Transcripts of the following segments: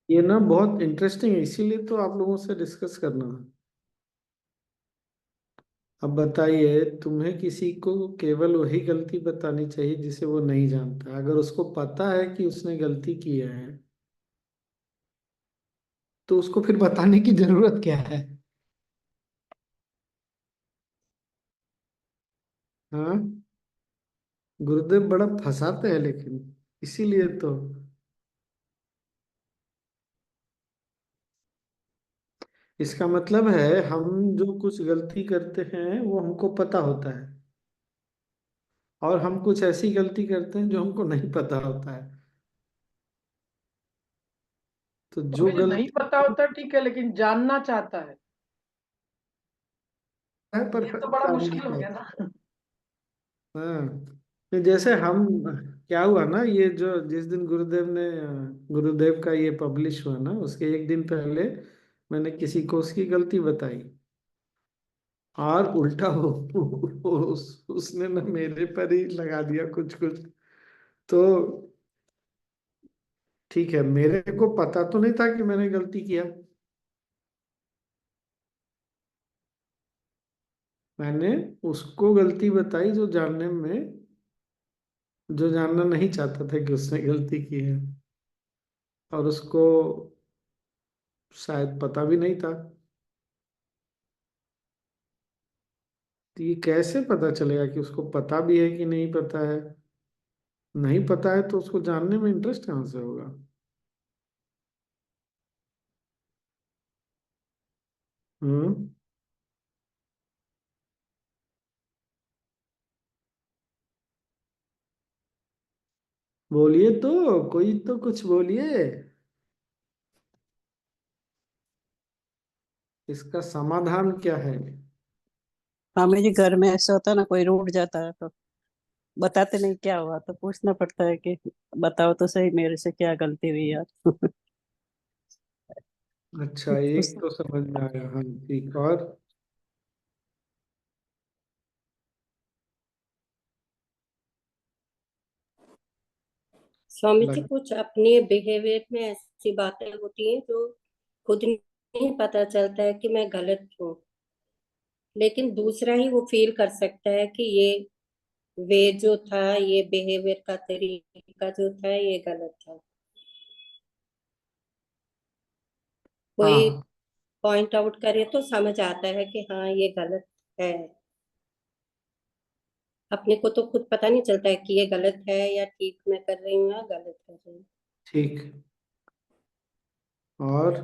ये ना बहुत इंटरेस्टिंग है, इसीलिए तो आप लोगों से डिस्कस करना है। अब बताइए, तुम्हें किसी को केवल वही गलती बतानी चाहिए जिसे वो नहीं जानता। अगर उसको पता है कि उसने गलती की है, तो उसको फिर बताने की जरूरत क्या है? हाँ, गुरुदेव बड़ा फंसाते हैं लेकिन, इसीलिए तो। इसका मतलब है हम जो कुछ गलती करते हैं वो हमको पता होता है, और हम कुछ ऐसी गलती करते हैं जो हमको नहीं पता होता है। तो तो जो मुझे नहीं गलती पता होता ठीक है, लेकिन जानना चाहता है, है पर ये तो बड़ा जानना मुश्किल हो चाहते गया ना। हैं। हाँ, तो जैसे हम, क्या हुआ ना, ये जो जिस दिन गुरुदेव ने, गुरुदेव का ये पब्लिश हुआ ना, उसके एक दिन पहले मैंने किसी को उसकी गलती बताई, और उल्टा उसने ना मेरे पर ही लगा दिया कुछ कुछ। तो ठीक है, मेरे को पता तो नहीं था कि मैंने गलती किया। मैंने उसको गलती बताई जो जानना नहीं चाहता था कि उसने गलती की है, और उसको शायद पता भी नहीं था। तो ये कैसे पता चलेगा कि उसको पता भी है कि नहीं पता है? नहीं पता है तो उसको जानने में इंटरेस्ट कहाँ से होगा? हम्म। बोलिए तो, कोई तो कुछ बोलिए, इसका समाधान क्या है? हाँ, मेरे घर में ऐसा होता है ना, कोई रूठ जाता है तो बताते नहीं क्या हुआ, तो पूछना पड़ता है कि बताओ तो सही, मेरे से क्या गलती हुई यार। अच्छा, एक तो समझ में आया। हाँ ठीक, और? स्वामी जी, लग, कुछ अपने बिहेवियर में ऐसी बातें होती हैं जो खुद नहीं पता चलता है कि मैं गलत हूँ, लेकिन दूसरा ही वो फील कर सकता है कि ये वे जो था, ये बिहेवियर का तरीका जो था, ये गलत था। कोई हाँ पॉइंट आउट करे तो समझ आता है कि हाँ, ये गलत है। अपने को तो खुद पता नहीं चलता है कि ये गलत है या ठीक मैं कर रही हूँ या गलत कर रही हूँ। ठीक, और?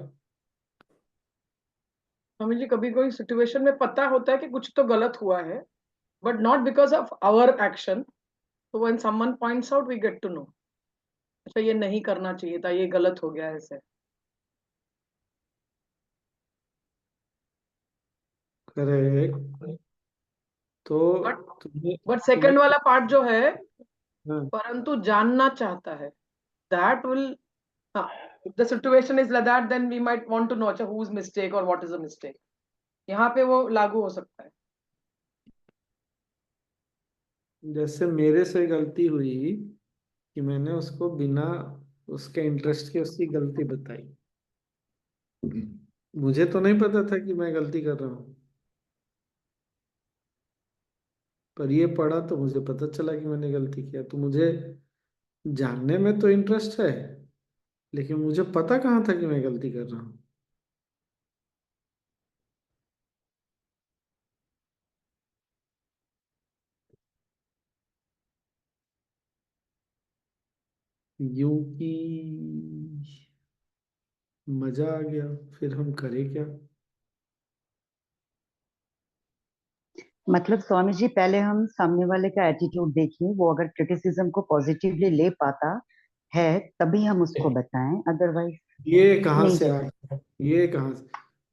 हमें जी कभी कोई सिचुएशन में पता होता है कि कुछ तो गलत हुआ है, but not because of our action. तो when someone points out we get to know, अच्छा ये नहीं करना चाहिए था, ये गलत हो गया ऐसे। करेक्ट। तो बट तुम्हें बट तुम्हें सेकंड वाला पार्ट जो है, हाँ, परंतु जानना चाहता है, दैट विल, हाँ, if the situation is like that then we might want to know अच्छा whose mistake or what is the mistake, यहाँ पे वो लागू हो सकता है। जैसे मेरे से गलती हुई कि मैंने उसको बिना उसके इंटरेस्ट के उसकी गलती बताई। मुझे तो नहीं पता था कि मैं गलती कर रहा हूँ, पर ये पढ़ा तो मुझे पता चला कि मैंने गलती किया। तो मुझे जानने में तो इंटरेस्ट है, लेकिन मुझे पता कहाँ था कि मैं गलती कर रहा हूँ? यूं कि मजा आ गया, फिर हम करें क्या? मतलब स्वामी जी, पहले हम सामने वाले का एटीट्यूड देखिए, वो अगर क्रिटिसिज्म को पॉजिटिवली ले पाता है तभी हम उसको बताएं, अदरवाइज ये कहाँ नहीं से आ बता। गया? ये कहाँ से?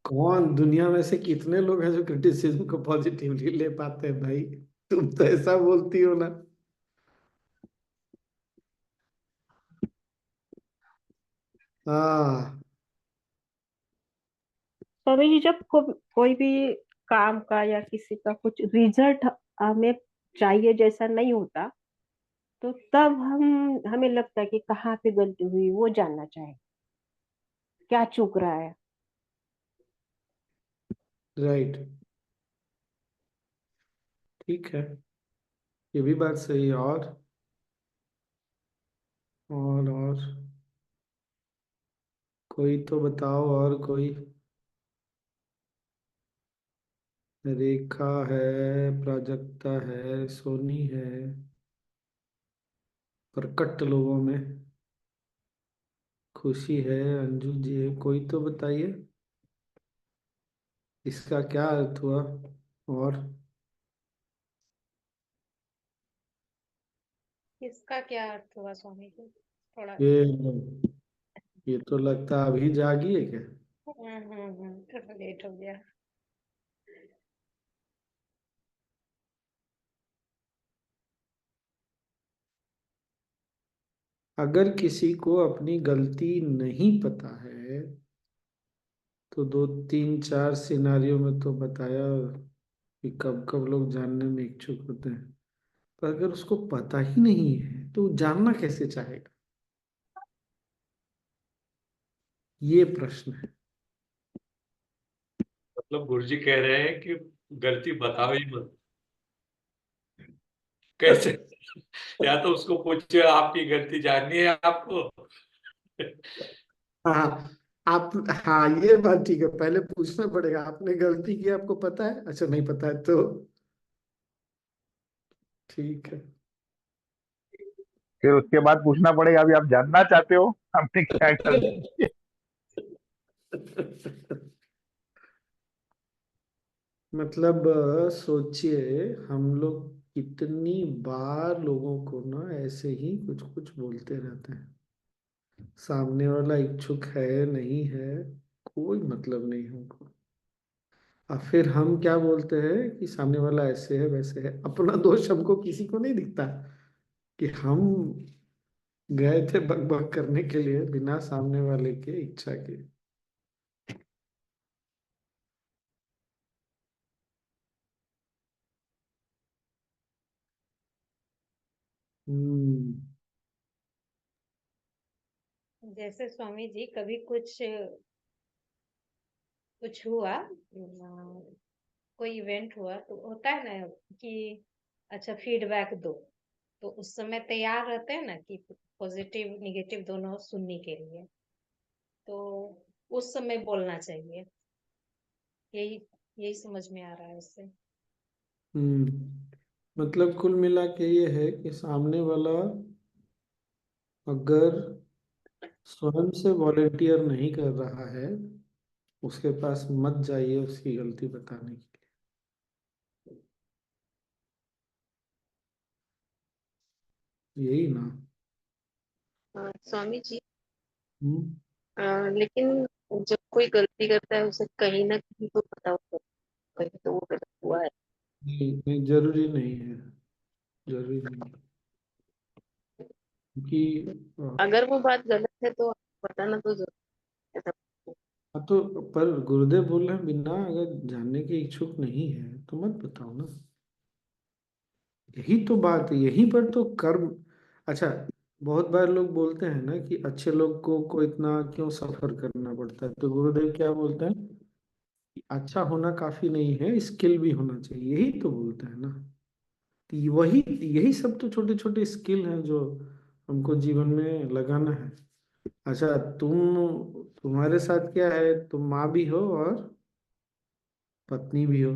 कौन दुनिया में से कितने लोग हैं जो क्रिटिसिज्म को पॉजिटिवली ले पाते हैं भाई? तुम तो ऐसा बोलती हो ना। हाँ। स्वामी जी, जब कोई भी काम का या किसी का कुछ रिजल्ट हमें चाहिए जैसा नहीं होता, तो तब हमें लगता है कि कहाँ पे गलती हुई वो जानना चाहे, क्या चूक रहा है। राइट। ठीक है, ये भी बात सही है। और कोई तो बताओ, और कोई। रेखा है, प्राजक्ता है, सोनी है, प्रकट लोगों में खुशी है, अंजू जी है। कोई तो बताइए इसका क्या अर्थ हुआ। और इसका क्या अर्थ हुआ स्वामी जी, थोड़ा। ये ये तो लगता है अभी जागी है क्या। थोड़ा लेट हो गया। अगर किसी को अपनी गलती नहीं पता है तो दो तीन चार सिनारियों में तो बताया कि कब कब लोग जानने में इच्छुक होते हैं। पर अगर उसको पता ही नहीं है तो वो जानना कैसे चाहेगा, ये प्रश्न है। मतलब गुरुजी कह रहे हैं कि गलती बताओ ही मत। कैसे? या तो उसको पूछे आपकी गलती जाननी है आपको। हाँ, आप, हाँ ये बात ठीक है। पहले पूछना पड़ेगा आपने गलती की, आपको पता है? अच्छा नहीं पता है तो ठीक है। फिर उसके बाद पूछना पड़ेगा अभी आप जानना चाहते हो हमने क्या गलती की है? मतलब सोचिए, हम लोग कितनी बार लोगों को ना ऐसे ही कुछ कुछ बोलते रहते हैं। सामने वाला इच्छुक है नहीं है, कोई मतलब नहीं हमको। और फिर हम क्या बोलते हैं कि सामने वाला ऐसे है वैसे है। अपना दोष हमको किसी को नहीं दिखता कि हम गए थे बक बक करने के लिए बिना सामने वाले के इच्छा के। हम्म। जैसे स्वामी जी कभी कुछ कुछ हुआ, कोई इवेंट हुआ तो होता है ना कि अच्छा फीडबैक दो, तो उस समय तैयार रहते हैं ना कि पॉजिटिव निगेटिव दोनों सुनने के लिए, तो उस समय बोलना चाहिए। यही यही समझ में आ रहा है इससे। मतलब कुल मिला के ये है कि सामने वाला अगर स्वयं से वॉलेंटियर नहीं कर रहा है, उसके पास मत जाइए उसकी गलती बताने के लिए। यही ना। स्वामी जी, हम्म। लेकिन जब कोई गलती करता है उसे कहीं ना कहीं तो पता होता है कहीं तो वो गलत हुआ है। नहीं नहीं, जरूरी नहीं है। जरूरी नहीं है। क्योंकि अगर वो बात गलत है तो बताना तो जरूर है सबको। तो पर गुरुदेव बोल रहे हैं बिना अगर जानने के इच्छुक नहीं है तो मत बताओ ना। यही तो बात है, यहीं पर तो कर्म। अच्छा, बहुत बार लोग बोलते हैं ना कि अच्छे लोग को इतना क्यों सफर करना पड़ता है, तो गुरुदेव क्या बोलते हैं कि अच्छा होना काफी नहीं है, स्किल भी होना चाहिए। यही तो बोलते हैं ना। तो वही, यही सब तो छोटे छोटे स्किल हैं जो हमको जीवन में लगाना है। अच्छा, तुम्हारे साथ क्या है, तुम माँ भी हो और पत्नी भी हो।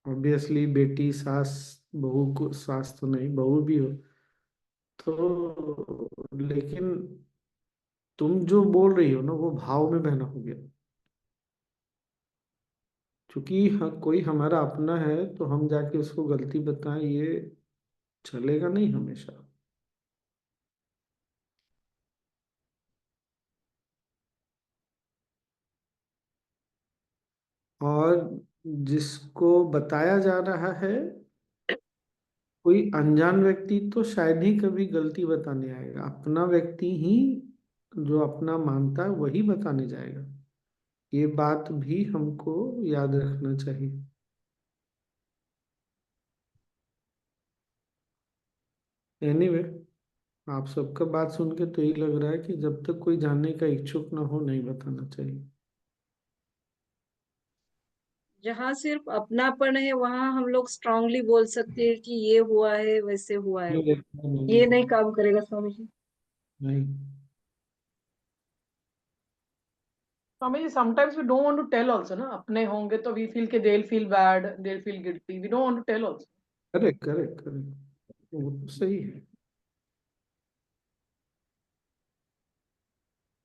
ऑब्वियसली बेटी सास, बहू को सास तो नहीं, बहू भी हो। तो लेकिन तुम जो बोल रही हो ना वो भाव में बहना हो गया। क्योंकि कोई हमारा अपना है तो हम जाके उसको गलती बताएं, ये चलेगा नहीं हमेशा। और जिसको बताया जा रहा है, कोई अनजान व्यक्ति तो शायद ही कभी गलती बताने आएगा। अपना व्यक्ति ही जो अपना मानता है वही बताने जाएगा। ये बात भी हमको याद रखना चाहिए। एनीवे, आप सबका बात सुन के तो यही लग रहा है कि जब तक कोई जानने का इच्छुक ना हो नहीं बताना चाहिए। जहाँ सिर्फ अपनापन है वहां हम लोग स्ट्रांगली बोल सकते हैं कि ये हुआ है वैसे हुआ है। नहीं, ये नहीं काम करेगा स्वामी जी। नहीं। Swami ji, sometimes we don't want to tell also, ना अपने होंगे तो we feel कि they'll feel bad, they'll feel guilty. We don't want to tell also. Correct, correct, correct, वो तो सही है।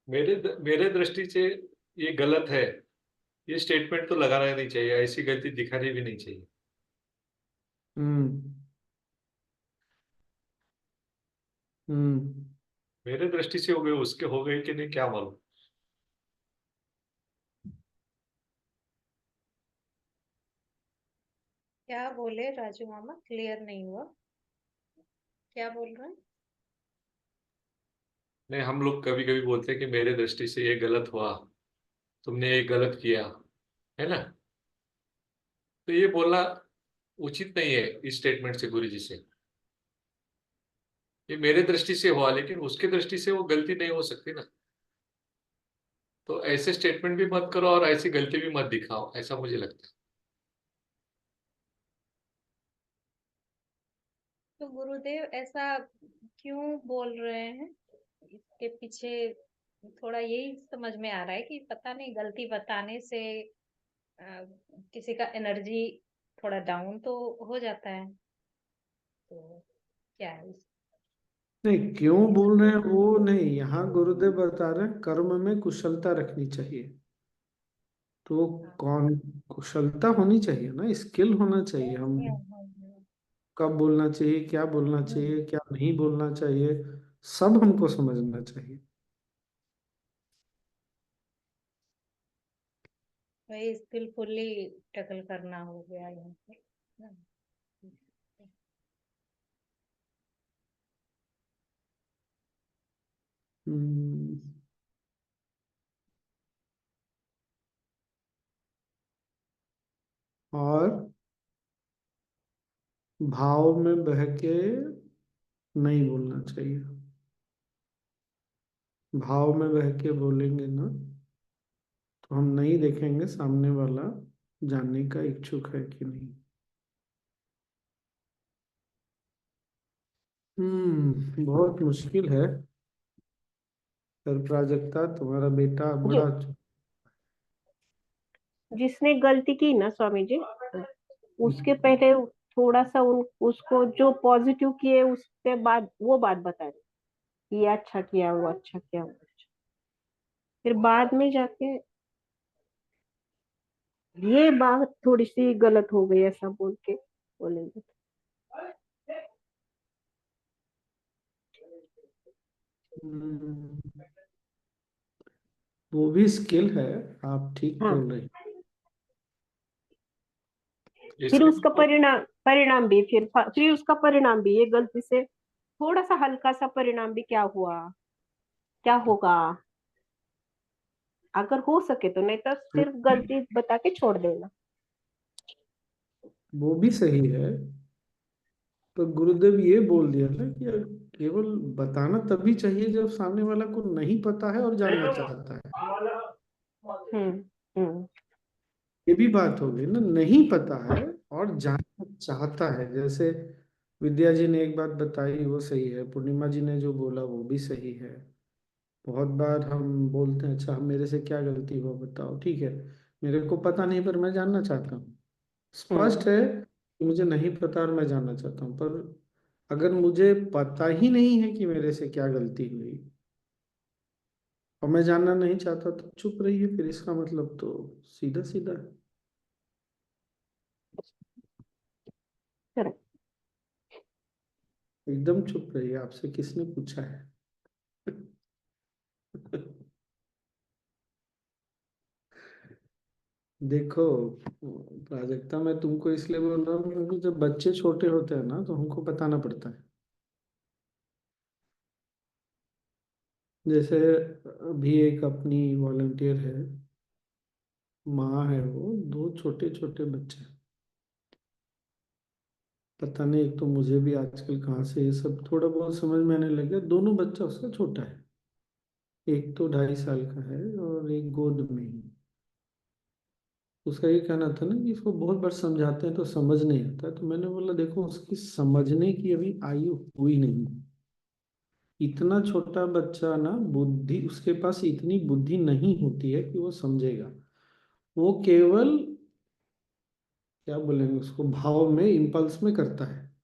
मेरे दृष्टि से ये गलत है, ये स्टेटमेंट तो लगाना नहीं चाहिए, ऐसी गलती दिखानी भी नहीं चाहिए। हम्म। हम्म। मेरे दृष्टि से हो गए, उसके हो गए कि नहीं क्या मालूम। क्या बोले राजू मामा, क्लियर नहीं हुआ, क्या बोल रहे हैं? नहीं, हम लोग कभी कभी बोलते हैं कि मेरे दृष्टि से ये गलत हुआ, तुमने ये गलत किया, है ना। तो ये बोलना उचित नहीं है इस स्टेटमेंट से गुरु जी से। ये मेरे दृष्टि से हुआ, लेकिन उसके दृष्टि से वो गलती नहीं हो सकती ना। तो ऐसे स्टेटमेंट भी मत करो और ऐसी गलती भी मत दिखाओ, ऐसा मुझे लगता है। तो गुरुदेव ऐसा क्यों बोल रहे हैं, इसके पीछे थोड़ा यही समझ में आ रहा है कि पता नहीं गलती बताने से अ, किसी का एनर्जी थोड़ा डाउन तो हो जाता है, तो क्या है नहीं, क्यों बोल रहे हैं वो नहीं, यहाँ गुरुदेव बता रहे हैं कर्म में कुशलता रखनी चाहिए। तो कौन, कुशलता होनी चाहिए ना, स्किल होना चाहिए। हम कब बोलना चाहिए, क्या बोलना चाहिए, क्या नहीं बोलना चाहिए, सब हमको समझना चाहिए। वही स्किलफुली टैकल करना हो गया यहाँ पे ना। हम्म। और भाव में बह के नहीं बोलना चाहिए। भाव में बह के बोलेंगे ना तो हम नहीं देखेंगे सामने वाला जानने का इच्छुक है कि नहीं। बहुत मुश्किल है। पर प्राजक्ता, तुम्हारा बेटा जो बड़ा जिसने गलती की ना स्वामी जी, उसके पहले थोड़ा सा उसको जो पॉजिटिव किए उसके बाद वो बात बता रहे, ये अच्छा किया, वो अच्छा किया, वो अच्छा। फिर बाद में जाके ये बात थोड़ी सी गलत हो गई ऐसा बोल के बोलेंगे। हम्म, वो भी स्किल है। आप ठीक हाँ, बोल रहे हैं। फिर इसलिए उसका परिणाम परिणाम भी फिर उसका परिणाम भी, ये गलती से थोड़ा सा हल्का सा परिणाम भी क्या हुआ, क्या होगा, अगर हो सके तो, नहीं तो सिर्फ गलती बता के छोड़ देना। वो भी सही है। पर गुरुदेव ये बोल दिया ना कि केवल बताना तभी चाहिए जब सामने वाला को नहीं पता है और जानना चाहता है। हम्म। हम्म। ये भी बात हो गई ना, नहीं पता है और जानना चाहता है। जैसे विद्या जी ने एक बात बताई, वो सही है। पूर्णिमा जी ने जो बोला वो भी सही है। बहुत बार हम बोलते हैं, अच्छा हम, मेरे से क्या गलती हुआ बताओ, ठीक है, मेरे को पता नहीं पर मैं जानना चाहता हूँ। हम्म। स्पष्ट है कि मुझे नहीं पता और मैं जानना चाहता हूँ। पर अगर मुझे पता ही नहीं है कि मेरे से क्या गलती हुई और मैं जानना नहीं चाहता तो चुप रहिए, फिर इसका मतलब तो सीधा सीधा है। correct। एकदम चुप रहिए, आपसे किसने पूछा है। देखो प्राजक्ता, मैं तुमको इसलिए बोल रहा हूँ क्योंकि जब बच्चे छोटे होते हैं ना तो हमको बताना पड़ता है। जैसे अभी एक अपनी वॉलंटियर है, माँ है, वो दो छोटे छोटे बच्चे, पता नहीं, एक तो मुझे भी आजकल कहाँ से ये सब थोड़ा बहुत समझ में आने लग गया। दोनों बच्चा उसका छोटा है, एक तो 2.5 साल का है और एक गोद में ही। उसका ये कहना था ना कि इसको बहुत बार समझाते हैं तो समझ नहीं आता, तो मैंने बोला देखो उसकी समझने की अभी आयु हुई नहीं। इतना छोटा बच्चा ना, बुद्धि उसके पास इतनी बुद्धि नहीं होती है कि वो समझेगा। वो केवल क्या बोलेंगे उसको, भाव में, इम्पल्स में करता है।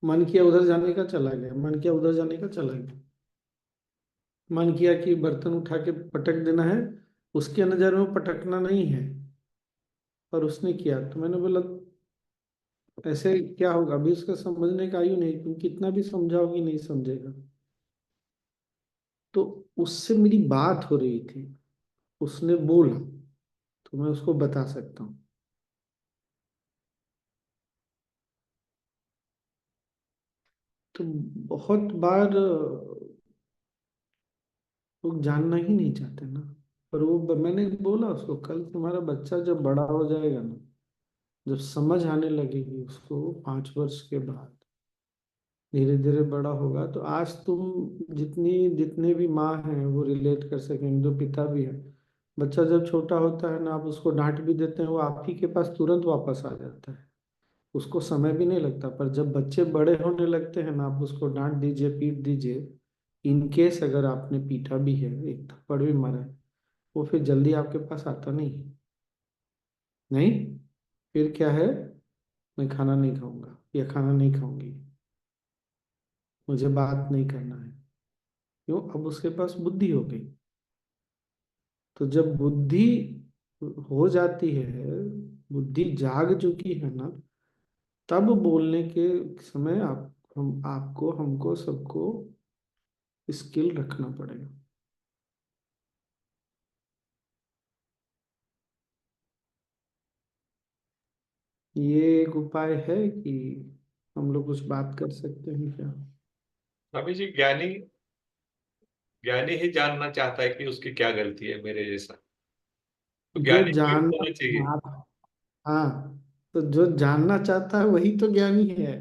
मन किया उधर जाने का, चला गया, मन किया उधर जाने का, चला गया। मन किया कि बर्तन उठा के पटक देना है, उसके नजर में वो पटकना नहीं है, पर उसने किया। तो मैंने बोला ऐसे क्या होगा, अभी उसका समझने का आयु नहीं, तुम कितना भी समझाओगी नहीं समझेगा। तो उससे मेरी बात हो रही थी, उसने बोला, तो मैं उसको बता सकता हूँ। तो बहुत बार लोग जानना ही नहीं चाहते ना। पर वो मैंने बोला उसको, कल तुम्हारा बच्चा जब बड़ा हो जाएगा ना, जब समझ आने लगेगी उसको 5 वर्ष के बाद, धीरे धीरे बड़ा होगा, तो आज तुम जितने भी माँ हैं वो रिलेट कर सकेंगे, जो पिता भी है। बच्चा जब छोटा होता है ना, आप उसको डांट भी देते हैं, वो आप ही के पास तुरंत वापस आ जाता है, उसको समय भी नहीं लगता। पर जब बच्चे बड़े होने लगते हैं ना, आप उसको डांट दीजिए, पीट दीजिए, इन केस अगर आपने पीटा भी है, एक थप्पड़ भी मारा है, वो फिर जल्दी आपके पास आता नहीं है। नहीं, फिर क्या है, मैं खाना नहीं खाऊंगा या खाना नहीं खाऊंगी, मुझे बात नहीं करना है। क्यों? अब उसके पास बुद्धि हो गई। तो जब बुद्धि हो जाती है, बुद्धि जाग चुकी है ना, तब बोलने के समय आपको, हमको, सबको स्किल रखना पड़ेगा। ये एक उपाय है कि हम लोग कुछ बात कर सकते हैं क्या? अभी जी, ज्ञानी ज्ञानी ही जानना चाहता है कि उसकी क्या गलती है, मेरे जैसा। तो जो ज्ञानी को ही जानना, होना चाहिए। हाँ, तो जो जानना चाहता है वही तो ज्ञानी है।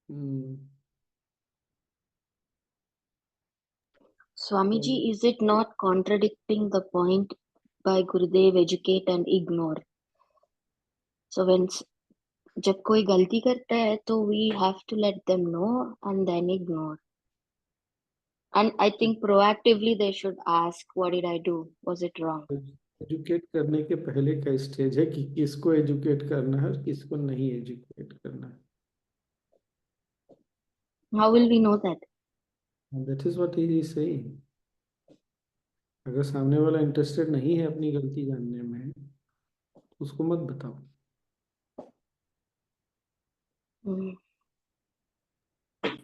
हम्म, Swamiji, is it not contradicting the point by Gurudev educate and ignore? So जब कोई गलती करता है तो we have to let them know and then ignore. And I think proactively they should ask, what did I do? Was it wrong? Educate करने के पहले का स्टेज है कि किसको एजुकेट करना है और किसको नहीं एजुकेट करना है। How will we know that? That is what he is saying. अगर सामने वाला इंटरेस्टेड नहीं है अपनी गलती जानने में, तो उसको मत बताओ। हम्म,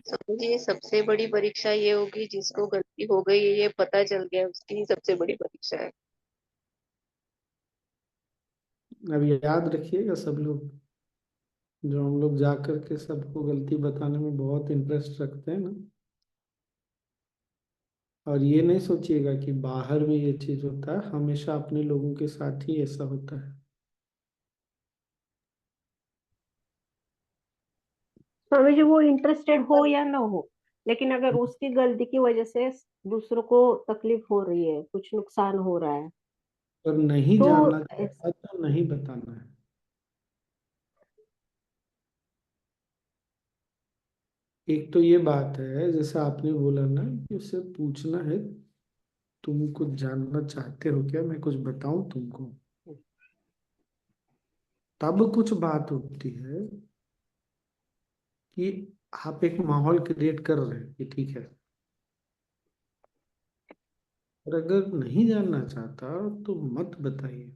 समझिए सबसे बड़ी परीक्षा ये होगी जिसको गलती हो गई है, ये पता चल गया, उसकी ही सबसे बड़ी परीक्षा है। अब याद रखिएगा सब लोग, जो हम लोग जा कर के सबको गलती बताने में बहुत इंटरेस्ट रखते हैं ना, और ये नहीं सोचिएगा कि बाहर में ये चीज होता है, हमेशा अपने लोगों के साथ ही ऐसा होता है। स्वामी जी, वो इंटरेस्टेड हो या ना हो, लेकिन अगर उसकी गलती की वजह से दूसरों को तकलीफ हो रही है, कुछ नुकसान हो रहा है, पर नहीं तो जानना चाहता तो नहीं बताना है। एक तो ये बात है, जैसे आपने बोला ना कि उससे पूछना है, तुम कुछ जानना चाहते हो क्या, मैं कुछ बताऊं तुमको, तब कुछ बात होती है कि आप एक माहौल क्रिएट कर रहे हैं कि ठीक है। और अगर नहीं जानना चाहता तो मत बताइए।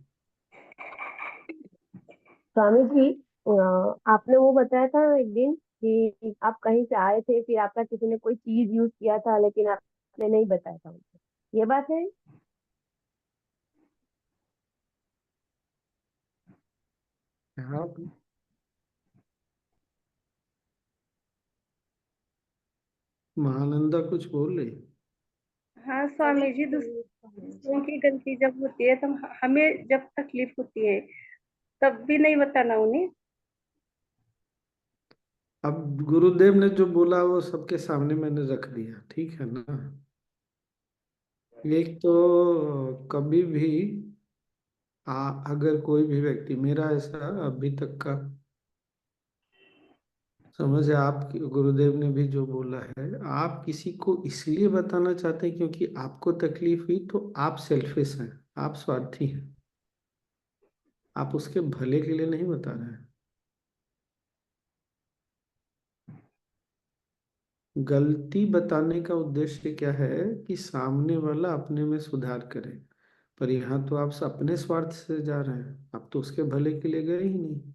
स्वामी जी, आपने वो बताया था एक दिन कि आप कहीं से आए थे, फिर आपका किसी ने कोई चीज यूज किया था, लेकिन आपने नहीं बताया था उनको, ये बात है? आप महानंदा कुछ बोल रही? हाँ स्वामी जी, उनकी गलती जब होती है तब हमें जब तकलीफ होती है तब भी नहीं बताना उन्हें। अब गुरुदेव ने जो बोला वो सबके सामने मैंने रख दिया, ठीक है ना। एक तो कभी भी अगर कोई भी व्यक्ति, मेरा ऐसा अभी तक का समझ है, आप गुरुदेव ने भी जो बोला है, आप किसी को इसलिए बताना चाहते हैं क्योंकि आपको तकलीफ हुई, तो आप सेल्फिश हैं, आप स्वार्थी हैं, आप उसके भले के लिए नहीं बता रहे हैं। गलती बताने का उद्देश्य क्या है कि सामने वाला अपने में सुधार करे। पर यहाँ तो आप अपने स्वार्थ से जा रहे हैं, आप तो उसके भले के लिए गए ही नहीं।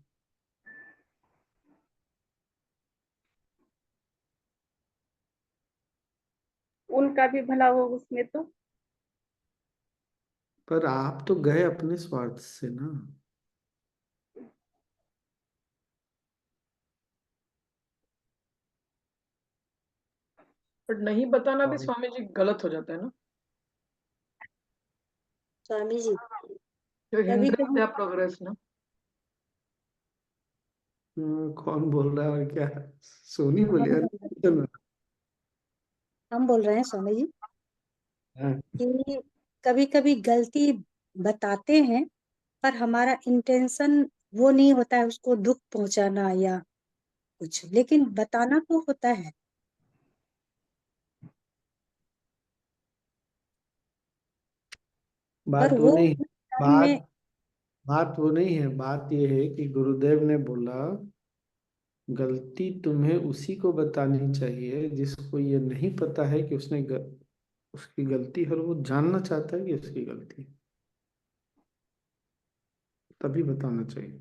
उनका भी भला हो उसमें तो। पर आप तो गए अपने स्वार्थ से ना। बट नहीं बताना भी स्वामी जी गलत हो जाता है ना, स्वामी जी जो कभी हिंड्रेस कभी है प्रोग्रेस ना। कौन बोल रहा है और क्या? सोनी हम बोली, अरे बोल रहे चलो। हम बोल रहे हैं स्वामी जी हाँ। कि कभी कभी गलती बताते हैं पर हमारा इंटेंशन वो नहीं होता है उसको दुख पहुंचाना या कुछ, लेकिन बताना तो होता है। पर बात वो वो नहीं, उस टाइम बात में बात वो नहीं है। बात ये है कि गुरुदेव ने बोला गलती तुम्हें उसी को बतानी चाहिए जिसको ये नहीं पता है कि उसकी गलती है, और वो जानना चाहता है कि उसकी गलती है, तभी बताना चाहिए।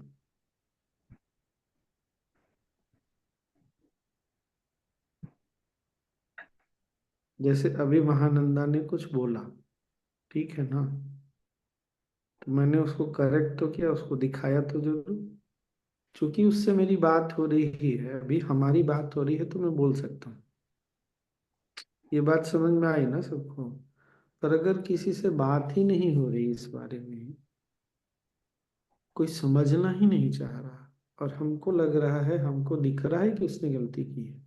जैसे अभी महानंदा ने कुछ बोला, ठीक है ना, तो मैंने उसको करेक्ट तो किया, उसको दिखाया तो जरूर। क्योंकि उससे मेरी बात हो रही है, अभी हमारी बात हो रही है, तो मैं बोल सकता हूँ। ये बात समझ में आई ना सबको? पर अगर किसी से बात ही नहीं हो रही इस बारे में, कोई समझना ही नहीं चाह रहा, और हमको लग रहा है, हमको दिख रहा है कि उसने गलती की है,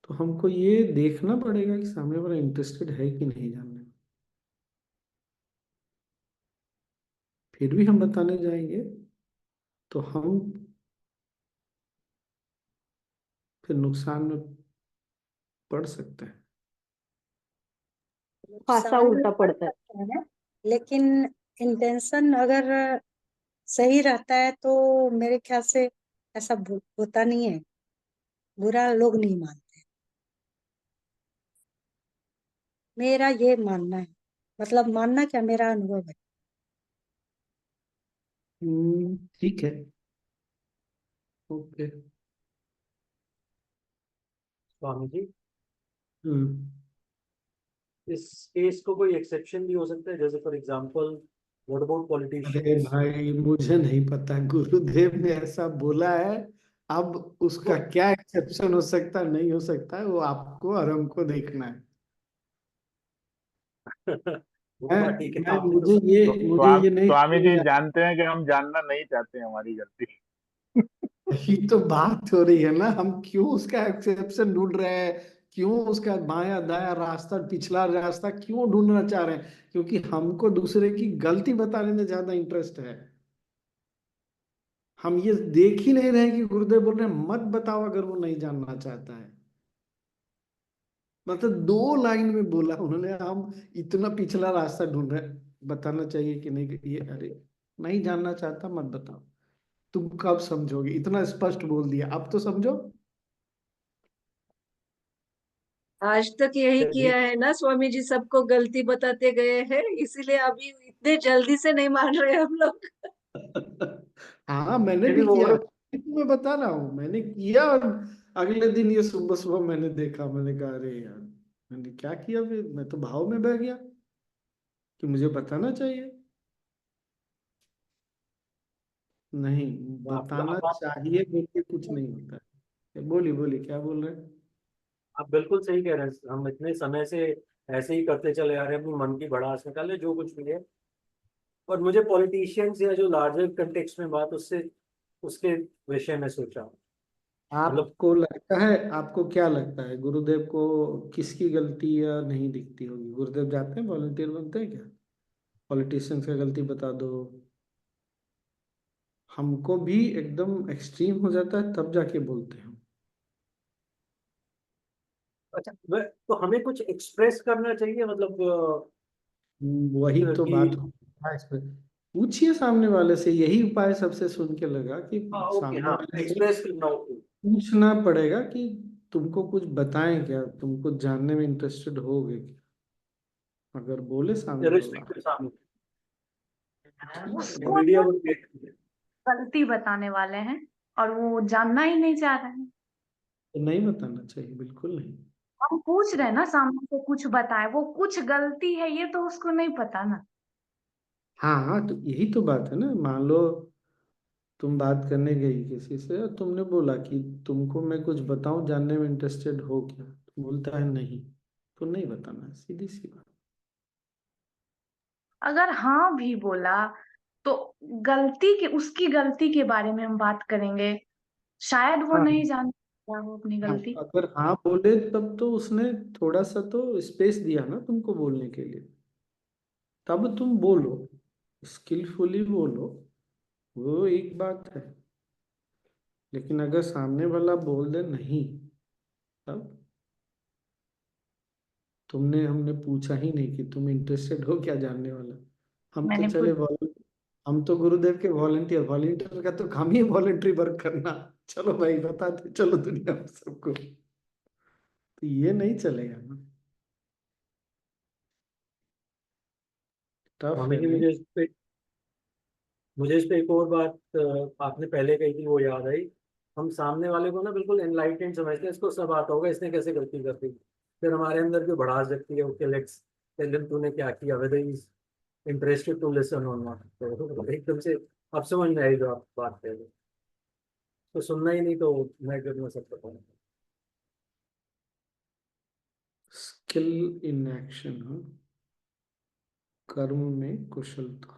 तो हमको ये देखना पड़ेगा कि सामने वाला इंटरेस्टेड है कि नहीं जानने में। फिर भी हम बताने जाएंगे तो हम फिर नुकसान में पड़ सकते हैं। खासा नुकसान में उल्टा पड़ पड़ता है। सकते हैं, लेकिन इंटेंशन अगर सही रहता है तो मेरे ख्याल से ऐसा होता नहीं है, बुरा लोग नहीं मानते। मेरा ये मानना है, मतलब मानना क्या, मेरा अनुभव है। ठीक है, ओके। स्वामी जी हम्म। इस केस को कोई एक्सेप्शन भी हो सकता है, जैसे फॉर एग्जांपल व्हाट अबाउट अरे पॉलिटिशियंस। भाई, मुझे नहीं पता, गुरुदेव ने ऐसा बोला है। अब उसका क्या एक्सेप्शन हो सकता है, नहीं हो सकता है, वो आपको और हमको देखना है। वो बात ठीक है, आपने तो मुझे ये नहीं स्वामी समझ जी में आ- जानते हैं कि हम जानना नहीं चाहते हैं हमारी गलती। यही तो बात हो रही है ना, हम क्यों उसका एक्सेप्शन ढूंढ रहे हैं, क्यों उसका बायां दायां रास्ता, पिछला रास्ता क्यों ढूंढना चाह रहे हैं? क्योंकि हमको दूसरे की गलती बताने में ज्यादा इंटरेस्ट है। हम ये देख ही नहीं रहे कि गुरुदेव बोल रहे हैं मत बताओ अगर वो नहीं जानना चाहता है। मतलब 2 लाइन में बोला उन्होंने, हम इतना पिछला रास्ता ढूंढ रहे हैं, बताना चाहिए कि नहीं, ये अरे नहीं जानना चाहता मत बताओ। तुम कब समझोगे? इतना स्पष्ट बोल दिया, अब तो समझो। आज तक यही चलिए। किया है ना स्वामी जी, सबको गलती बताते गए हैं, इसीलिए अभी इतने जल्दी से नहीं मान रहे हम लोग। हाँ, मैंने फिर भी भी वो किया, मैं बता रहा हूँ, मैंने किया। और अगले दिन ये सुबह सुबह मैंने देखा, मैंने कहा अरे यार, मैंने क्या किया? फिर मैं तो भाव में बह गया कि मुझे बताना चाहिए। नहीं, बताना आप चाहिए बोल के कुछ नहीं होता है। बोली बोली, क्या बोल रहे हैं? आप बिल्कुल सही कह रहे हैं। हम इतने समय से ऐसे ही करते चले आ रहे हैं, अपनी मन की भड़ास निकाले जो कुछ भी है। और मुझे पॉलिटिशियंस या जो लार्जर कंटेक्स्ट में बात, उससे उसके विषय में सोचा मतलब। आपको लगता है, आपको क्या लगता है गुरुदेव को किसकी गलती या नहीं दिखती होगी? गुरुदेव जाते हैं वॉलंटियर बनते हैं क्या? पॉलिटिशियंस का गलती बता दो। हमको भी एकदम एक्सट्रीम हो जाता है तब जाके बोलते हैं हम। अच्छा, तो हमें कुछ एक्सप्रेस करना चाहिए मतलब वही तो कि बात है इस पे। पूछिए सामने वाले से, यही उपाय सबसे सुन के लगा कि हाँ ओके, सामने हाँ वाले से एक्सप्रेस करना ओके। पूछना पड़ेगा कि तुमको कुछ बताएं क्या, तुम कुछ जानने में इंटरेस्टेड होगे क्या? अगर बोले सामने वाला रिस्ट्रिक्टेड सामने उसको मीडिया तो को देख। गलती बताने वाले हैं और वो जानना ही नहीं चाह रहे हैं। तो नहीं बताना चाहिए, बिल्कुल नहीं। हम पूछ रहे हैं ना सामने से कुछ बताए, वो कुछ गलती है ये तो उसको नहीं पता ना। हाँ हाँ, तो यही तो बात है ना। मान लो तुम बात करने गई किसी से और तुमने बोला कि तुमको मैं कुछ बताऊं, जानने में इंटरेस्टेड हो क्या? तो बोलता है नहीं, तो नहीं बताना है, सीधी सी बात। अगर हाँ भी बोला तो गलती के, उसकी गलती के बारे में हम बात करेंगे, शायद वो हाँ नहीं जानता हो अपनी हाँ, गलती। अगर हाँ बोले तब तो उसने थोड़ा सा तो स्पेस दिया ना तुमको बोलने के लिए, तब तुम बोलो, स्किलफुली बोलो, वो एक बात है। लेकिन अगर सामने वाला बोल दे नहीं, तब तुमने हमने पूछा ही नहीं कि तुम इंटरेस्टेड हो क्या जानने वाला। हम तो मैंने चले पूछ हम तो गुरुदेव के वॉलंटियर, वॉलंटियर का तो काम ही है वॉलंटरी वर्क करना। चलो भाई बताते चलो दुनिया में सबको, तो ये नहीं चलेगा ना। टफ स्वामी है जी, नहीं। मुझे इस पे एक और बात आपने पहले कही थी वो याद आई। हम सामने वाले को ना बिल्कुल एनलाइटेंड समझते हैं, इसको सब आता होगा, इसने कैसे गलती कर दी। फिर हमारे अंदर जो भड़ास जगती है, ओके लेट्स टेल हिम तूने क्या किया, whether is interested to listen or not. तो एकदम से अब समझ में आई जो आप बात कर रहे हो। तो सुनना ही नहीं तो मैं करना सब पता नहीं। स्किल इन एक्शन, हाँ, कर्म में कुशलता।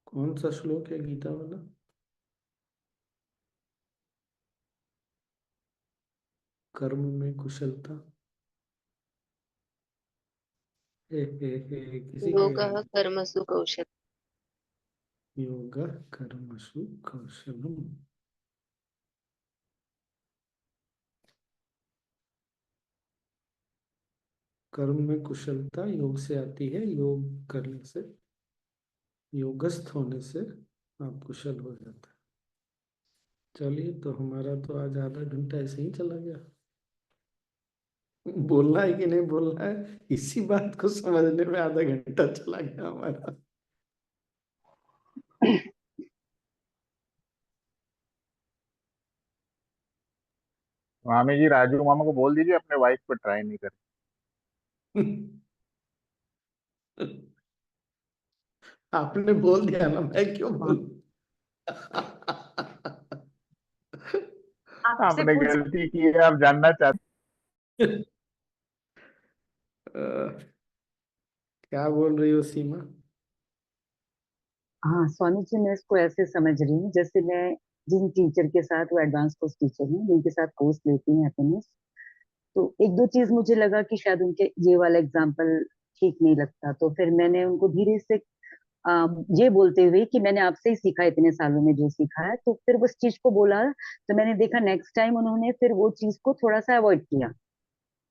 कौन सा श्लोक है गीता वाला? कर्म में कुशलता। किसी का योगः याद? कर्मसु कौशलम्। योग कर्मसु कौशलम। कर्म में कुशलता योग से आती है, योग करने से, योगस्थ होने से आप कुशल हो जाता है। चलिए, तो हमारा तो आज आधा घंटा ऐसे ही चला गया। बोलना है कि नहीं बोलना है, इसी बात को समझने में आधा घंटा चला गया हमारा। स्वामी जी, राजू मामा को बोल दीजिए अपने वाइफ पे ट्राई नहीं करे। आपने बोल दिया ना, मैं क्यों हाँ, बोलूं? आपसे आपने पूछ गलती की है, आप जानना चाहते। क्या बोल रही हो सीमा? हाँ स्वामी जी, मैं इसको ऐसे समझ रही हूँ, जैसे मैं जिन टीचर के साथ, वो एडवांस कोर्स टीचर हैं जिनके साथ कोर्स लेती हैं हैप्पीनेस, तो एक दो चीज मुझे लगा कि शायद उनके ये वाला एग्जाम्पल ठीक नहीं लगता, तो फिर मैंने उनको धीरे से ये बोलते हुए कि मैंने आपसे ही सीखा इतने सालों में जो सीखा है, तो फिर उस चीज को बोला, तो मैंने देखा नेक्स्ट टाइम उन्होंने फिर वो चीज को थोड़ा सा अवॉइड किया।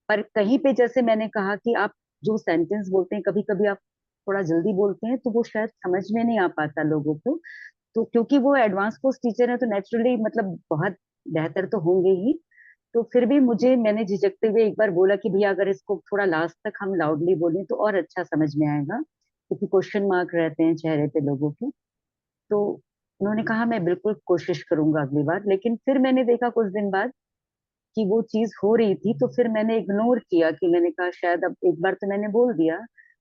पर कहीं पे जैसे मैंने कहा कि आप जो सेंटेंस बोलते हैं, कभी कभी आप थोड़ा जल्दी बोलते हैं, तो वो शायद समझ में नहीं आ पाता लोगों को। तो क्योंकि वो एडवांस कोर्स टीचर है, तो नेचुरली मतलब बहुत बेहतर तो होंगे ही। तो फिर भी मुझे, मैंने झिझकते हुए एक बार बोला कि भैया अगर इसको थोड़ा लास्ट तक हम लाउडली बोलें तो और अच्छा समझ में आएगा, क्योंकि क्वेश्चन मार्क रहते हैं चेहरे पे लोगों के। तो उन्होंने कहा मैं बिल्कुल कोशिश करूंगा अगली बार। लेकिन फिर मैंने देखा कुछ दिन बाद कि वो चीज हो रही थी, तो फिर मैंने इग्नोर किया, कि मैंने कहा शायद अब एक बार तो मैंने बोल दिया,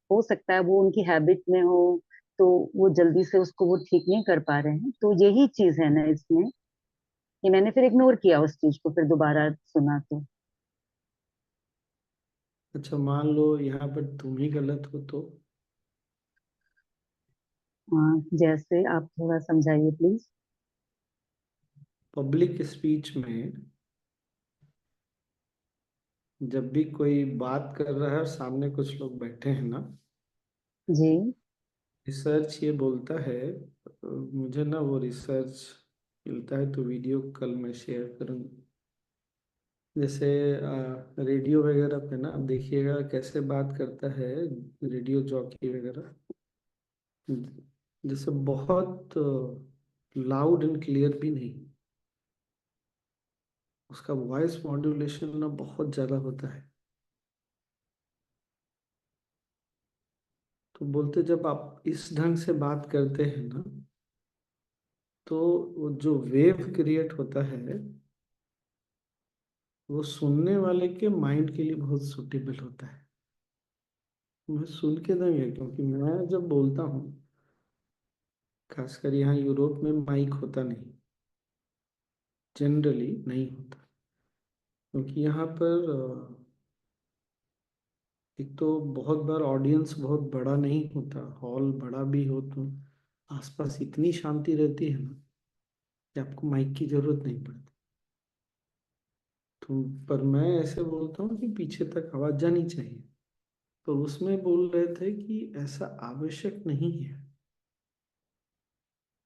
हो सकता है वो उनकी हैबिट में हो, तो वो जल्दी से उसको वो ठीक नहीं कर पा रहे हैं। तो यही चीज है ना इसमें, कि मैंने फिर इग्नोर किया उस चीज को, फिर दोबारा सुना तो। अच्छा, मान लो यहाँ पर तुम ही गलत हो तो? हाँ, जैसे आप थोड़ा समझाइए प्लीज। पब्लिक स्पीच में जब भी कोई बात कर रहा है और सामने कुछ लोग बैठे हैं ना, जी। रिसर्च ये बोलता है, मुझे ना वो रिसर्च मिलता है तो वीडियो कल मैं शेयर करूँगा। जैसे रेडियो वगैरह पे ना, आप देखिएगा कैसे बात करता है रेडियो जॉकी वगैरह, जैसे बहुत लाउड एंड क्लियर भी नहीं, उसका वॉइस मॉड्यूलेशन ना बहुत ज़्यादा होता है। तो बोलते जब आप इस ढंग से बात करते हैं ना, तो वो जो वेव क्रिएट होता है वो सुनने वाले के माइंड के लिए बहुत सुटेबल होता है। मैं सुन के देंगे, क्योंकि मैं जब बोलता हूँ, खासकर यहाँ यूरोप में माइक होता नहीं, जनरली नहीं होता, क्योंकि यहाँ पर एक तो बहुत बार ऑडियंस बहुत बड़ा नहीं होता, हॉल बड़ा भी हो तो आसपास इतनी शांति रहती है ना कि आपको माइक की जरूरत नहीं पड़ती। तो पर मैं ऐसे बोलता हूँ कि पीछे तक आवाज जानी चाहिए, तो उसमें बोल रहे थे कि ऐसा आवश्यक नहीं है,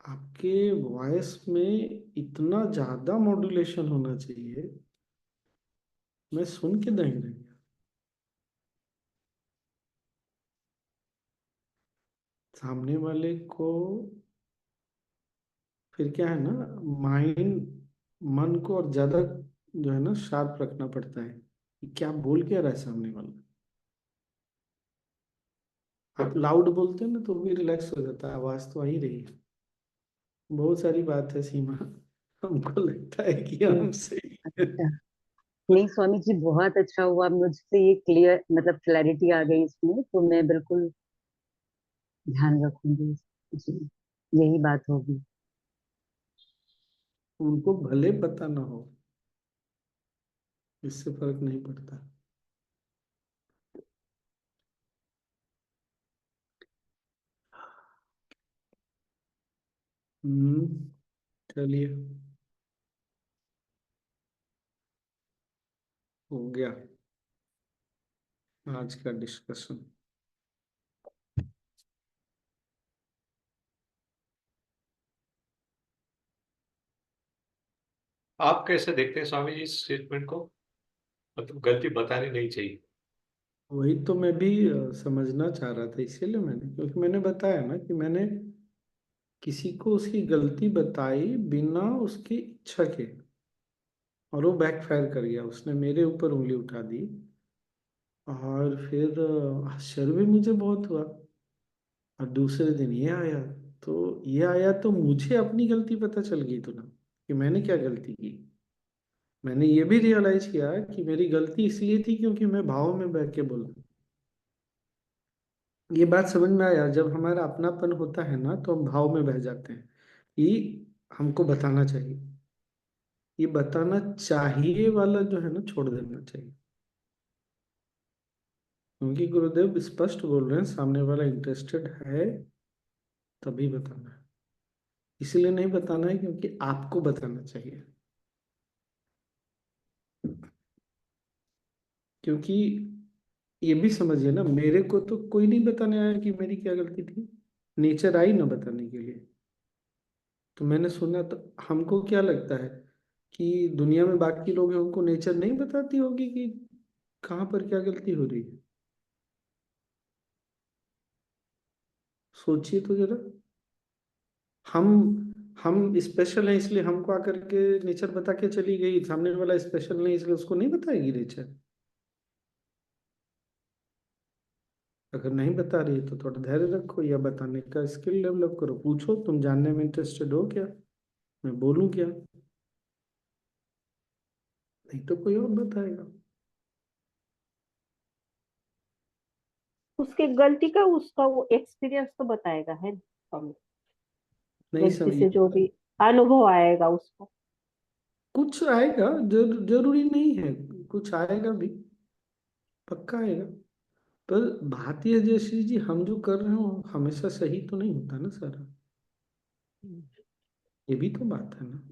आपके वॉइस में इतना ज्यादा मॉड्यूलेशन होना चाहिए। मैं सुन के दंग रह गया। सामने वाले को फिर क्या है ना, माइंड, मन को और ज्यादा जो है ना शार्प रखना पड़ता है कि क्या बोल क्या रहा है सामने वाला। आप लाउड बोलते हैं ना तो भी रिलैक्स हो जाता है, आवाज तो आ ही रही है। बहुत सारी बात है सीमा, हमको लगता है कि हम्म, हम सही है। अच्छा। नहीं स्वामी जी, बहुत अच्छा हुआ, मुझसे ये क्लियर मतलब क्लैरिटी आ गई इसमें, तो मैं बिल्कुल ध्यान रखूंगी। जी, यही बात होगी। उनको भले पता ना हो, इससे फर्क नहीं पड़ता। हम्म, चलिए, हो गया आज का डिस्कशन। आप कैसे देखते हैं स्वामी जी इस स्टेटमेंट को? मतलब गलती बतानी नहीं चाहिए। वही तो मैं भी समझना चाह रहा था, इसीलिए मैंने, क्योंकि मैंने बताया ना कि मैंने किसी को उसकी गलती बताई बिना उसकी इच्छा के, और वो बैकफायर कर गया, उसने मेरे ऊपर उंगली उठा दी। और फिर आश्चर्य भी मुझे बहुत हुआ। और दूसरे दिन ये आया तो मुझे अपनी गलती पता चल गई तो ना, कि मैंने क्या गलती की। मैंने ये भी रियलाइज किया कि मेरी गलती इसलिए थी क्योंकि मैं भाव में बह के बोला। ये बात समझ में आया, जब हमारा अपनापन होता है ना तो हम भाव में बह जाते हैं कि हमको बताना चाहिए। ये बताना चाहिए वाला जो है ना, छोड़ देना चाहिए, क्योंकि गुरुदेव स्पष्ट बोल रहे हैं सामने वाला इंटरेस्टेड है तभी बताना है। इसीलिए नहीं बताना है क्योंकि आपको बताना चाहिए, क्योंकि ये भी समझिए ना, मेरे को तो कोई नहीं बताने आया कि मेरी क्या गलती थी। नेचर आई ना बताने के लिए, तो मैंने सुना, तो हमको क्या लगता है कि दुनिया में बाकी लोग हैं उनको नेचर नहीं बताती होगी कि कहाँ पर क्या गलती हो रही है? सोचिए तो जरा। हम हम स्पेशल हैं इसलिए हमको आकर के नेचर बता के चली गई, सामने वाला स्पेशल नहीं इसलिए उसको नहीं बताएगी नेचर। अगर नहीं बता रही है तो थोड़ा धैर्य रखो, या बताने का स्किल डेवलप करो, पूछो तुम जानने में इंटरेस्टेड हो क्या, मैं बोलूँ क्या, नहीं तो कोई और बताएगा। उसके गलती का उसका वो एक्सपीरियंस तो बताएगा है स्वामी, नहीं गलती समझिए, से जो भी अनुभव आएगा उसको। कुछ आएगा, जरूरी नहीं है, कुछ आएगा भी, पक्का आएगा। पर बात ये जयश्री जी, हम जो कर रहे हो हमेशा सही तो नहीं होता ना सारा, ये भी तो बात है ना।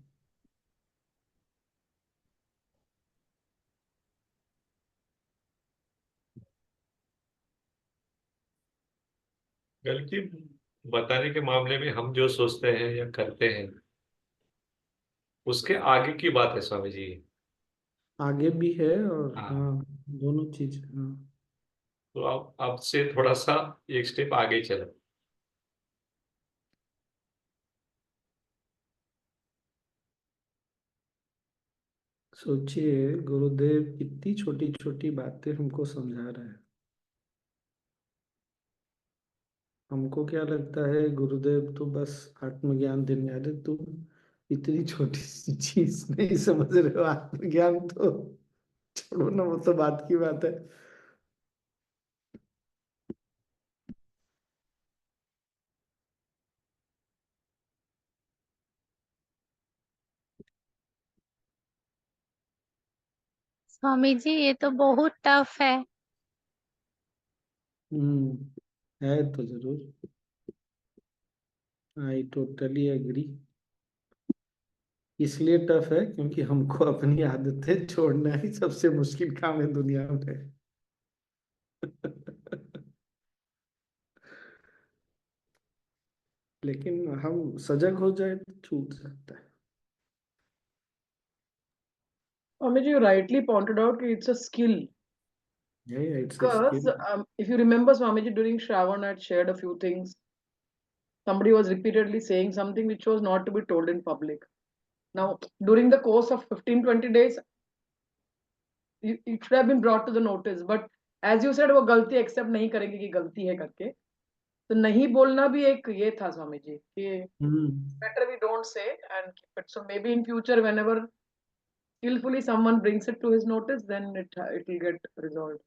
गलती बताने के मामले में हम जो सोचते हैं या करते हैं उसके आगे की बात है स्वामी जी। आगे भी है और हाँ, हाँ, दोनों चीज, हाँ। तो आप आपसे थोड़ा सा एक स्टेप आगे चलो। सोचिए गुरुदेव कितनी छोटी छोटी बातें हमको समझा रहे हैं। हमको क्या लगता है गुरुदेव तो बस आत्मज्ञान देने आ रहे, तुम इतनी छोटी सी चीज नहीं समझ रहे हो, आत्मज्ञान तो छोड़ो ना, वो तो बात की बात है। स्वामी जी ये तो बहुत टफ है। है तो जरूर, आई टोटली एग्री। इसलिए टफ है क्योंकि हमको अपनी आदतें छोड़ना ही सबसे मुश्किल काम है दुनिया में। लेकिन हम सजग हो जाए तो छूट सकता है। Amit, you rightly pointed out कि it's a skill. It's a Because skill. if you remember, Swamiji, during Shravan, I had shared a few things. Somebody was repeatedly saying something which was not to be told in public. Now, during the course of 15-20 days, it should have been brought to the notice. But as you said, वो गलती accept नहीं करेंगे कि गलती है करके, तो नहीं बोलना भी एक ये था स्वामी जी कि better we don't say and keep it. So maybe in future, whenever skillfully someone brings it to his notice, then it will get resolved.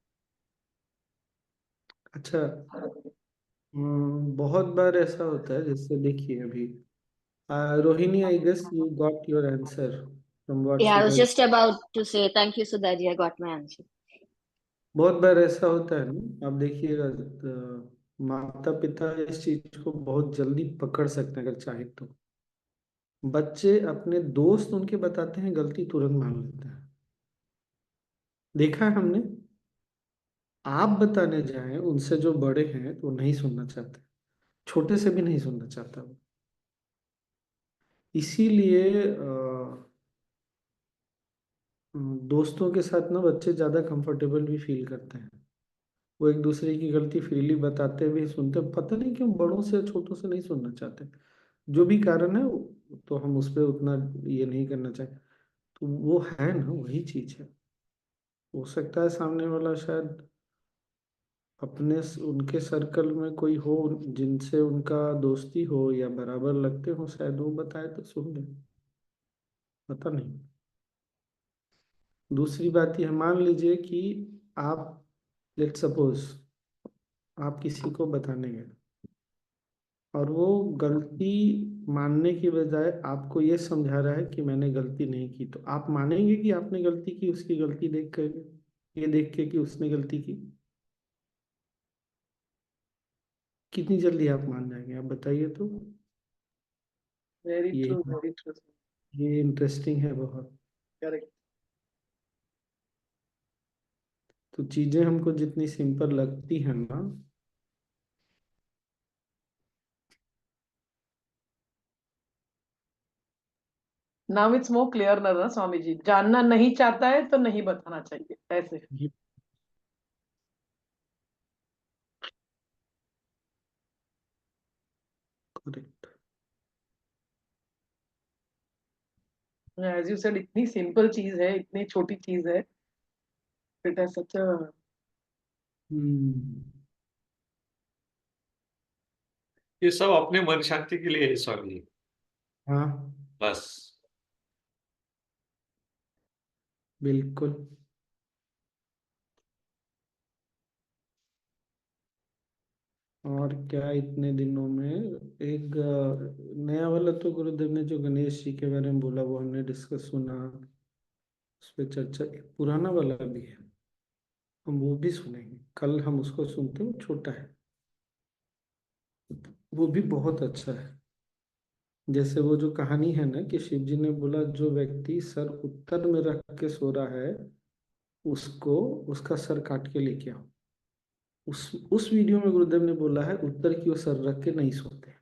अच्छा, बहुत बार ऐसा होता है, जैसे देखिए अभी Rohini, I guess you got your answer from what Yeah, I was Sudha. just about to say thank you, Sudhaji. I got my answer. बहुत बार ऐसा होता है ना, आप देखिएगा माता पिता इस चीज को बहुत जल्दी पकड़ सकते हैं अगर चाहे तो। बच्चे अपने दोस्त उनके बताते हैं, गलती तुरंत मान लेते हैं। देखा है हमने। आप बताने जाएं उनसे जो बड़े हैं तो नहीं सुनना चाहते, छोटे से भी नहीं सुनना चाहता वो। इसीलिए दोस्तों के साथ ना बच्चे ज्यादा कंफर्टेबल भी फील करते हैं। वो एक दूसरे की गलती फ्रीली बताते भी सुनते, पता नहीं क्यों बड़ों से छोटों से नहीं सुनना चाहते। जो भी कारण है तो हम उस पर उतना ये नहीं करना चाहते। तो वो है ना, वही चीज है। हो सकता है सामने वाला शायद उनके सर्कल में कोई हो जिनसे उनका दोस्ती हो या बराबर लगते हो, शायद वो बताए तो सुन ले, पता नहीं। दूसरी बात ये, मान लीजिए कि आप, लेट सपोज आप किसी को बताने गए और वो गलती मानने की बजाय आपको ये समझा रहा है कि मैंने गलती नहीं की, तो आप मानेंगे कि आपने गलती की उसकी गलती देख कर, ये देख के कि उसने गलती की? कितनी जल्दी आप मान जाएंगे, आप बताइए तो। Very ये true, very true. ये इंटरेस्टिंग है बहुत। Correct. तो चीजें हमको जितनी सिंपल लगती हैं ना, Now it's more clear ना स्वामी जी, जानना नहीं चाहता है तो नहीं बताना चाहिए ऐसे। ये करेक्ट। As you said, इतनी सिंपल चीज है, इतनी छोटी चीज है, it has such a हम्म। ये सब अपने मन शांति के लिए है स्वामी जी, हाँ, बस। बिल्कुल। और क्या इतने दिनों में एक नया वाला तो गुरुदेव ने जो गणेश जी के बारे में बोला वो हमने डिस्कस सुना, उस पर चर्चा। एक पुराना वाला भी है, हम वो भी सुनेंगे कल। हम उसको सुनते हैं, वो छोटा है, वो भी बहुत अच्छा है। जैसे वो जो कहानी है ना कि शिव जी ने बोला जो व्यक्ति सर उत्तर में रख के सो रहा है उसको उसका सर काट के लेके आओ। उस वीडियो में गुरुदेव ने बोला है उत्तर की ओर सर रख के नहीं सोते।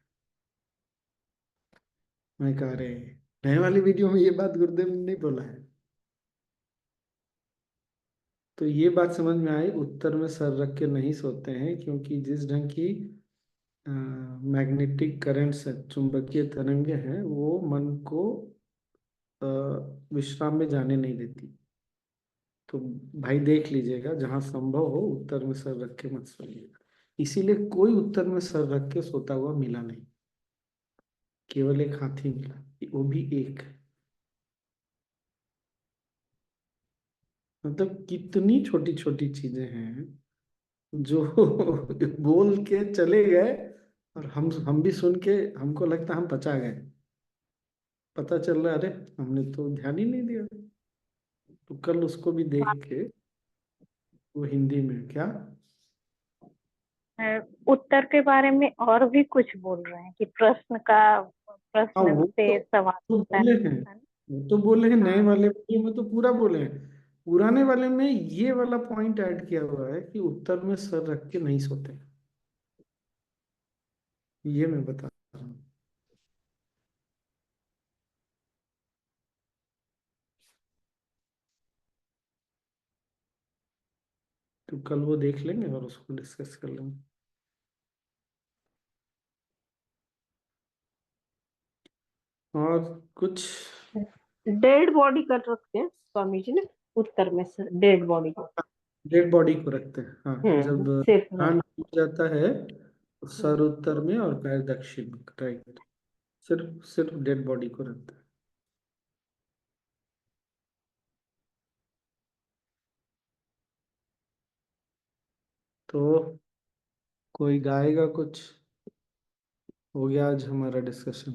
मैं कह रहे नए वाली वीडियो में ये बात गुरुदेव ने नहीं बोला है। तो ये बात समझ में आई, उत्तर में सर रख के नहीं सोते हैं, क्योंकि जिस ढंग की मैग्नेटिक करंट्स है, चुंबकीय तरंगे हैं, वो मन को अ, विश्राम में जाने नहीं देती। तो भाई देख लीजिएगा, जहां संभव हो उत्तर में सर रख के मत सोइएगा। इसीलिए कोई उत्तर में सर रख के सोता हुआ मिला नहीं, केवल एक हाथी मिला, वो भी एक। मतलब कितनी छोटी छोटी चीजें हैं जो बोल के चले गए, और हम भी सुन के हमको लगता हम पचा गए। पता चल रहा है अरे हमने तो ध्यान ही नहीं दिया। तो कल उसको भी देख के, वो हिंदी में क्या। उत्तर के बारे में और भी कुछ बोल रहे हैं कि हाँ प्रश्न वो से सवाल तो होता बोले है हैं, ना। वो तो बोले हैं। नए हाँ वाले वीडियो में तो पूरा बोले हैं। पुराने वाले में ये वाला पॉइंट ऐड किया हुआ है कि उत्तर में सर रख के नहीं सोते। ये मैं बता रहा हूँ। तो कल वो देख लेंगे और उसको डिस्कस कर लेंगे। और कुछ डेड बॉडी कर रखते हैं स्वामी जी ने उत्तर में सर, डेड बॉडी को। डेड बॉडी को रखते हैं, हाँ। जब सिर्फ ध्यान टूट जाता है तो सर हम्म, उत्तर में और पैर दक्षिण में, राइट। सिर्फ सिर्फ डेड बॉडी को रखते हैं। तो कोई गाएगा कुछ? हो गया आज हमारा डिस्कशन।